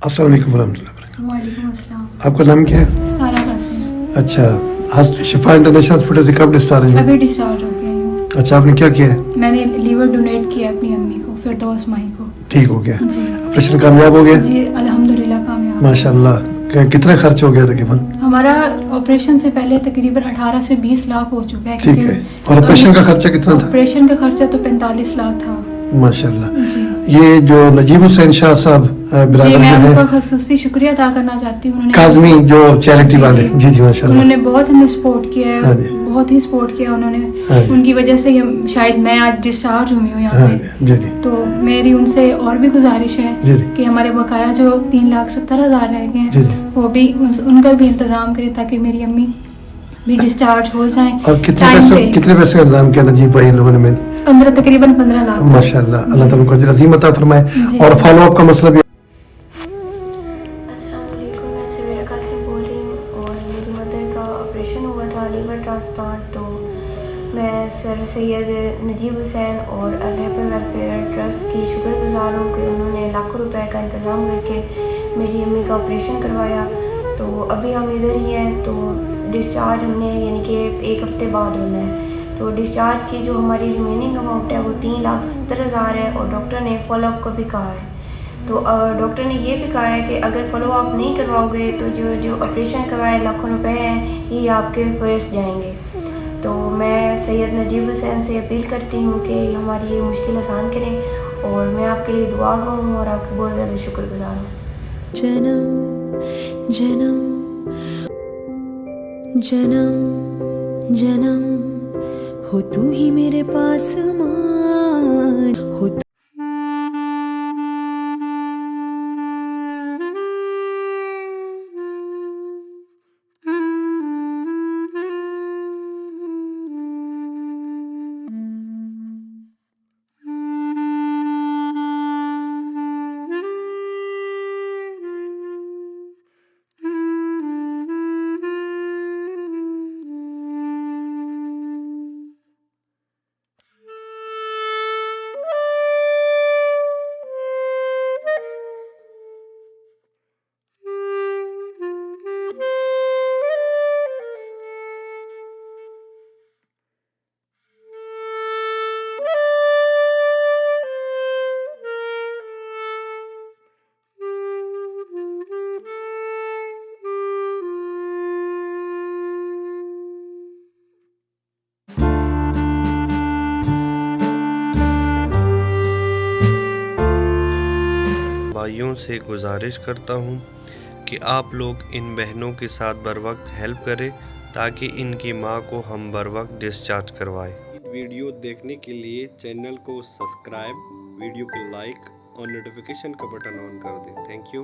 अस्सलाम वालेकुम रहमतुल्लाहि व बरकातहू। वालेकुम अस्सलाम। आपका नाम क्या है? सारा कासिम। अच्छा, शिफा इंटरनेशनल हॉस्पिटल से कब डिस्चार्ज हुई? अभी डिस्चार्ज हो गया हूँ। अच्छा, आपने क्या किया है? मैंने लीवर डोनेट किया अपनी अम्मी को, फिरदौस माई को। ठीक हो गया? जी ऑपरेशन कामयाब हो गया? जी अल्हम्दुलिल्लाह कामयाब। माशाल्लाह। कितना खर्च हो गया तकरीबन? हमारा ऑपरेशन से पहले तकरीबन 18 से 20 लाख हो चुका है। ठीक है। और ऑपरेशन का खर्चा कितना था? ऑपरेशन का खर्चा तो 45 लाख था। माशाल्लाह। जी ये जो नजीब हुसैन शाह साहब जी, बिरादर मैं जो उनका है खसूसी शुक्रिया अदा करना चाहती हूँ। उन्होंने काजमी जो चैरिटी वाले, जी जी माशाल्लाह, उन्होंने बहुत हमें सपोर्ट किया हाँ है, जी। बहुत ही सपोर्ट किया उन्होंने। हाँ जी। उनकी वजह से शायद मैं आज डिस्चार्ज हुई हूँ यहाँ हाँ पे। जी जी जी तो मेरी उनसे और भी गुजारिश है जी जी कि हमारे बकाया जो 3,70,000 रह गए जी हैं जी। वो भी उनका भी इंतजाम करें ताकि मेरी अम्मी भी डिस्चार्ज हो जाएं और टाइम पे। कितने पैसों का इंतजाम किया नजीब भाई इन लोगों ने? मैंने तकरीबन 15 लाख। माशाल्लाह, अल्लाह ताला को अजर अजीम अता फरमाए। जी। और फॉलो अप का मसला भी अस्सलाम वालेकुम, मैं सवेरा कासिम बोल रही हूँ और मेरी मदर का ऑपरेशन हुआ था लीवर ट्रांसप्लांट। तो मैं सर सैयद नजीब हुसैन और अल-रहबर वेलफेयर ट्रस्ट की शुक्रगुजार हूँ कि उन्होंने लाखों रुपए का इंतज़ाम करके मेरी अम्मी का ऑपरेशन करवाया। तो अभी हम इधर ही हैं, तो डिस्चार्ज हमने यानी कि 1 हफ़्ते बाद होना है। तो डिस्चार्ज की जो हमारी रिमेनिंग अमाउंट है वो 3,70,000 है और डॉक्टर ने फॉलोअप को भी कहा है। तो डॉक्टर ने ये भी कहा है कि अगर फॉलो अप नहीं करवाओगे तो जो जो ऑपरेशन करवाए लाखों रुपए हैं ये आपके फर्स्ट जाएंगे। तो मैं सैयद नजीब हुसैन से अपील करती हूँ कि हमारी ये मुश्किल आसान करें और मैं आपके लिए दुआ हूँ और आपकी बहुत ज़्यादा शुक्रगुजार हूँ। जन्म जन्म जन्म जन्म हो तू ही मेरे पास मान हो। भाइयों से गुजारिश करता हूँ कि आप लोग इन बहनों के साथ बर वक्त हेल्प करें ताकि इनकी माँ को हम बर वक्त डिस्चार्ज करवाएं। वीडियो देखने के लिए चैनल को सब्सक्राइब, वीडियो को लाइक और नोटिफिकेशन का बटन ऑन कर दें। Thank you.